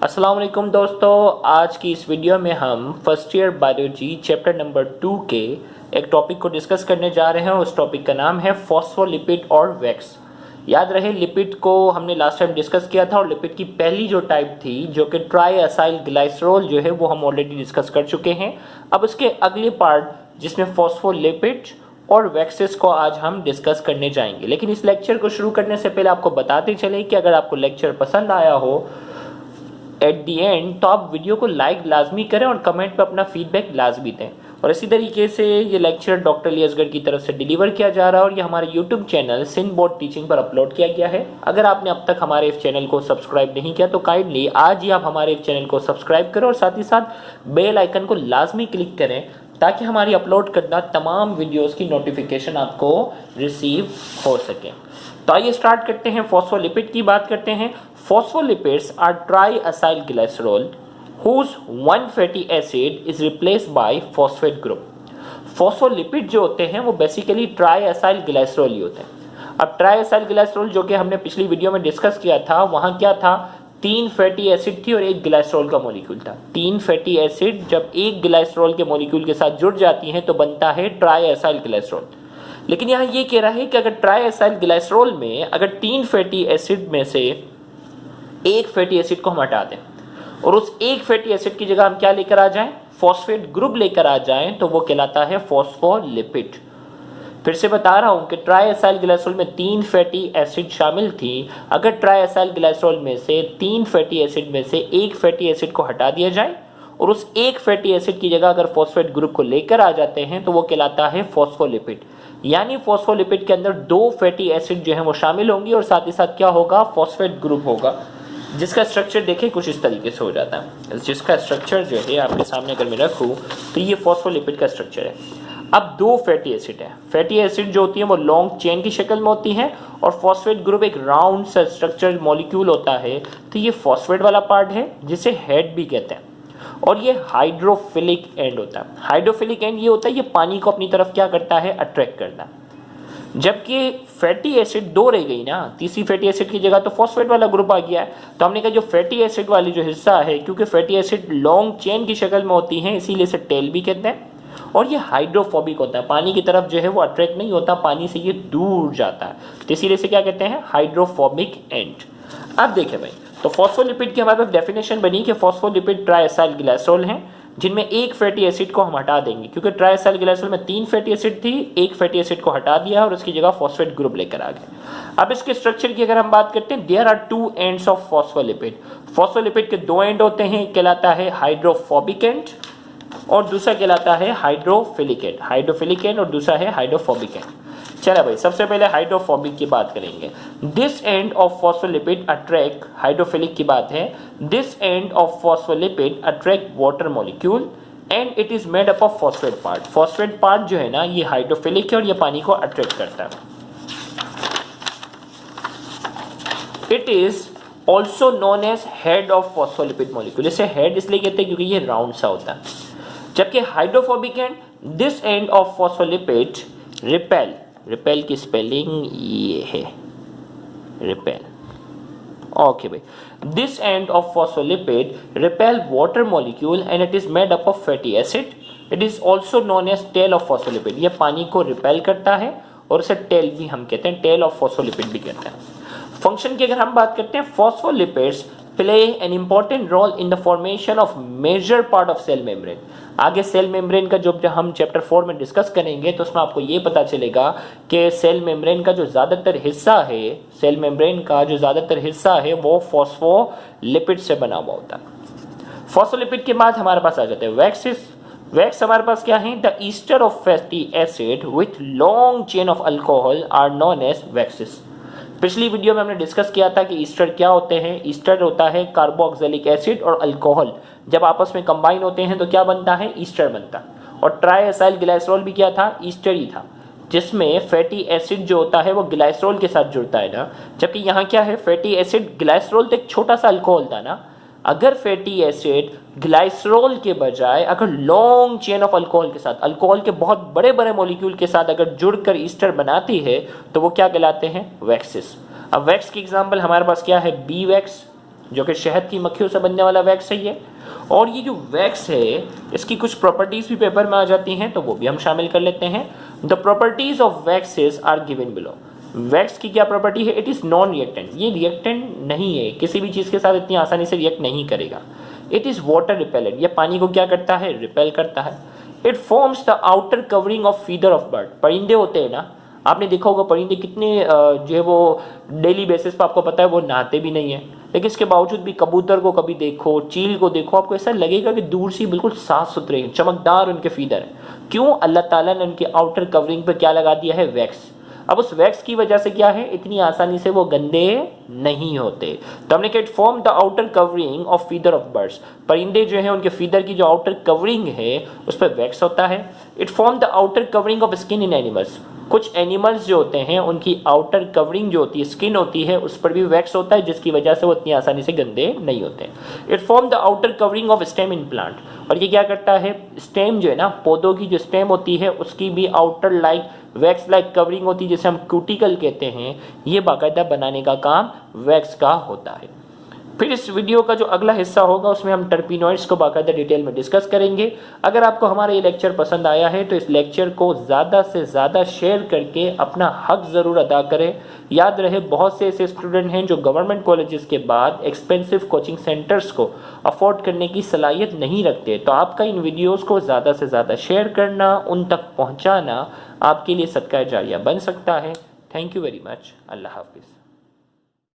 अस्सलाम वालेकुम दोस्तों, आज की इस वीडियो में हम first year biology chapter number 2 के एक टॉपिक को डिस्कस करने जा रहे हैं। उस टॉपिक का नाम है फॉस्फोलिपिड और वैक्स। याद रहे लिपिड को हमने लास्ट टाइम डिस्कस किया था और लिपिड की पहली जो टाइप थी जो कि ट्राई असाइल ग्लाइसरॉल जो है वो हम ऑलरेडी डिस्कस कर चुके हैं। अब उसके अगले पार्ट जिसमें फॉस्फोलिपिड और वैक्सेस को आज हम डिस्कस करने जाएंगे। लेकिन इस लेक्चर को शुरू करने से पहले आपको बताते चले कि अगर आपको लेक्चर पसंद आया हो एट दी एंड तो आप वीडियो को लाइक लाजमी करें और कमेंट पे अपना फीडबैक लाजमी दें। और इसी तरीके से ये लेक्चर डॉक्टर अली असगर की तरफ से डिलीवर किया जा रहा है और ये हमारे YouTube channel Sindh board teaching पर अपलोड किया गया है। अगर आपने अब तक हमारे इस चैनल को सब्सक्राइब नहीं किया तो काइंडली आज ही आप हमारे इस चैनल को सब्सक्राइब करें और साथ ही साथ बेल आइकन को लाजमी क्लिक करें ताकि हमारी अपलोड करना तमाम वीडियोस की नोटिफिकेशन आपको रिसीव हो सके। तो आइए स्टार्ट करते हैं, फॉस्फोलिपिड की बात करते हैं। Phospholipids are triacylglycerol whose one fatty acid is replaced by phosphate group. Phospholipid जो होते हैं वो बेसिकली triacylglycerol ही होते हैं। अब triacylglycerol जो कि हमने पिछली वीडियो में डिस्कस किया था, वहां क्या था, 3 फैटी एसिड थी और एक ग्लाइसरॉल का मॉलिक्यूल था। 3 फैटी एसिड जब एक ग्लाइसरॉल के मॉलिक्यूल के साथ जुड़ जाती हैं तो बनता है ट्राइएसाइलग्लाइसरॉल। लेकिन यहाँ ये कह रहा है कि अगर ट्राइएसाइलग्लाइसरॉल में अगर 3 फैटी एसिड में से एक फैटी एसिड को हम हटा दें और उस एक फैटी एसिड की जगह हम क्या लेकर आ जाएं, फॉस्फेट ग्रुप लेकर आ जाएं, तो वो कहलाता है फॉस्फोलिपिड। फिर से बता रहा हूं कि ट्राइएसाइलग्लाइसरॉल में 3 फैटी एसिड शामिल थी। अगर ट्राइएसाइलग्लाइसरॉल में से 3 फैटी एसिड में से एक फैटी एसिड को हटा दिया जाए और उस एक फैटी एसिड की जगह अगर फॉस्फेट ग्रुप को लेकर आ जाते हैं तो वो कहलाता है फॉस्फोलिपिड। यानी फॉस्फोलिपिड के अंदर 2 फैटी एसिड जो है वो शामिल होंगी और साथ ही साथ क्या होगा, फॉस्फेट ग्रुप होगा, जिसका स्ट्रक्चर देखें कुछ इस तरीके से हो जाता है। जिसका स्ट्रक्चर जो है आपके सामने अगर मैं रखूं तो ये फॉस्फोलिपिड का स्ट्रक्चर है। अब 2 फैटी एसिड है। फैटी एसिड जो होती है वो लॉन्ग चेन की शक्ल में होती है और फॉस्फेट ग्रुप एक राउंड सा स्ट्रक्चर मॉलिक्यूल होता है। तो ये फॉस्फेट वाला पार्ट है जिसे हेड भी कहते हैं और ये हाइड्रोफिलिक एंड होता है। हाइड्रोफिलिक एंड ये होता है, ये पानी को अपनी तरफ क्या करता है, अट्रैक्ट करता है। जबकि फैटी एसिड 2 रह गई ना, तीसरी फैटी एसिड की जगह तो फॉस्फेट वाला ग्रुप आ गया है। तो हमने कहा जो फैटी एसिड वाली जो हिस्सा है, क्योंकि फैटी एसिड लॉन्ग चेन की शक्ल में होती है इसीलिए इसे टेल भी कहते हैं और ये हाइड्रोफोबिक होता है, पानी की तरफ जो है वो अट्रैक्ट नहीं होता, पानी से ये दूर जाता है, तो इसीलिए इसे क्या कहते हैं, हाइड्रोफोबिक एंड। अब देखें भाई, तो फॉस्फोलिपिड की हमारे पास डेफिनेशन बनी कि फॉस्फोलिपिड ट्राइएसाइलग्लाइसरॉल हैं जिनमें एक फैटी एसिड को हम हटा देंगे, क्योंकि ट्राइएसाइलग्लाइसरॉल में 3 फैटी एसिड थी, एक फैटी एसिड को हटा दिया और उसकी जगह फॉस्फेट ग्रुप लेकर आ गए। अब इसके स्ट्रक्चर की अगर हम बात करते हैं, there are 2 ends of phospholipid. Phospholipid के 2 एंड होते हैं, एक कहलाता है हाइड्रोफोबिक एंड और दूसरा कहलाता है हाइड्रोफिलिक एंड। हाइड्रोफिलिक एंड और दूसरा है हाइड्रोफोबिक एंड। चलो भाई, सबसे पहले हाइड्रोफोबिक की बात करेंगे। This end of phospholipid attract, hydrophilic की बात है, this end of phospholipid attract water molecule and it is made up of phosphate part. Phosphate part जो है ना ये हाइड्रोफिलिक है और ये पानी को अट्रैक्ट करता है। It is also known as head of phospholipid molecule. इसे हेड इसलिए कहते हैं क्योंकि ये राउंड सा होता है। जबकि hydrophobic end, this end of phospholipid repel, repel की स्पेलिंग ये है रिपेल, ओके भाई। This end of phospholipid repel water molecule and it is made up of fatty acid. It is also known as tail of phospholipid. ये पानी को repel करता है और इसे टेल भी हम कहते हैं, टेल ऑफ फॉस्फोलिपिड भी कहते हैं। फंक्शन की अगर हम बात करते हैं, phospholipids play an important role in the formation of major part of cell membrane. आगे सेल मेम्ब्रेन का जो हम चैप्टर 4 में डिस्कस करेंगे तो उसमें आपको ये पता चलेगा कि सेल मेम्ब्रेन का जो ज्यादातर हिस्सा है, सेल मेम्ब्रेन का जो ज्यादातर हिस्सा है वो फॉस्फोलिपिड से बना हुआ होता है। फॉस्फोलिपिड के बाद हमारे पास आ जाते हैं वैक्सेस। वैक्स हमारे पास क्या है, the ester of fatty acid with long chain of alcohol are known as waxes. पिछली वीडियो में हमने डिस्कस किया था कि ईस्टर क्या होते हैं। ईस्टर होता है कार्बोक्सिलिक एसिड और अल्कोहल जब आपस में कंबाइन होते हैं तो क्या बनता है, ईस्टर बनता है। और ट्राइएसाइलग्लाइसरॉल भी क्या था, ईस्टर ही था, जिसमें फैटी एसिड जो होता है वो ग्लाइसरॉल के साथ जुड़ता है ना। जबकि यहाँ क्या है, फैटी एसिड ग्लाइसरॉल तो एक छोटा सा अल्कोहल था ना। अगर फैटी एसिड ग्लाइसरॉल के बजाय अगर लॉन्ग चेन ऑफ अल्कोहल के साथ, अल्कोहल के बहुत बड़े बड़े मॉलिक्यूल के साथ अगर जुड़कर ईस्टर बनाती है तो वो क्या कहलाते हैं, वैक्सेस। अब वैक्स की एग्जांपल हमारे पास क्या है, बी वैक्स, जो कि शहद की मक्खियों से बनने वाला वैक्स है ये। और ये जो वैक्स है इसकी कुछ प्रॉपर्टीज भी पेपर में आ जाती हैं, तो वो भी हम शामिल कर लेते हैं। The properties of waxes are given below. Wax की क्या प्रॉपर्टी है? इट इज नॉन रिएक्टेंट, ये रिएक्टेंट नहीं है, किसी भी चीज के साथ इतनी आसानी से रिएक्ट नहीं करेगा। इट इज वाटर रिपेलेंट, ये पानी को क्या करता है? रिपेल करता है। It forms the outer covering of feather of bird. परिंदे होते हैं ना, आपने देखा होगा परिंदे कितने जो है वो डेली बेसिस पर आपको पता है वो नहाते भी नहीं है, लेकिन इसके बावजूद भी कबूतर को कभी देखो, चील को देखो, आपको ऐसा लगेगा कि दूर से बिल्कुल साफ सुथरे चमकदार उनके फीदर हैं। क्यों? अल्लाह ताला ने उनके आउटर कवरिंग पर क्या लगा दिया है? वैक्स। अब उस वैक्स की वजह से क्या है, इतनी आसानी से वो गंदे नहीं होते। तो हमने कहा it form the outer covering of feather of birds. परिंदे जो है उनके फीदर की जो आउटर कवरिंग है उस पर वैक्स होता है। It form the outer covering of skin in animals. कुछ एनिमल्स जो होते हैं उनकी आउटर कवरिंग जो होती है, स्किन होती है, उस पर भी वैक्स होता है, जिसकी वजह से वो इतनी आसानी से गंदे नहीं होते। It form the outer covering of stem in plant. और ये क्या करता है? स्टेम जो है ना, पौधों की जो स्टेम होती है उसकी भी outer like wax like covering होती है, जिसे हम क्यूटिकल कहते हैं। ये बाकायदा बनाने का काम वैक्स का होता है। फिर इस वीडियो का जो अगला हिस्सा होगा उसमें हम टर्पिनॉइड्स को बाकायदा डिटेल में डिस्कस करेंगे। अगर आपको हमारा ये लेक्चर पसंद आया है तो इस लेक्चर को ज़्यादा से ज़्यादा शेयर करके अपना हक ज़रूर अदा करें। याद रहे, बहुत से ऐसे स्टूडेंट हैं जो गवर्नमेंट कॉलेजेस के बाद एक्सपेंसिव कोचिंग सेंटर्स को अफोर्ड करने की सलाहियत नहीं रखते, तो आपका इन वीडियोज़ को ज़्यादा से ज़्यादा शेयर करना, उन तक पहुँचाना आपके लिए सदका जारिया बन सकता है। Thank you very much. अल्लाह हाफिज़।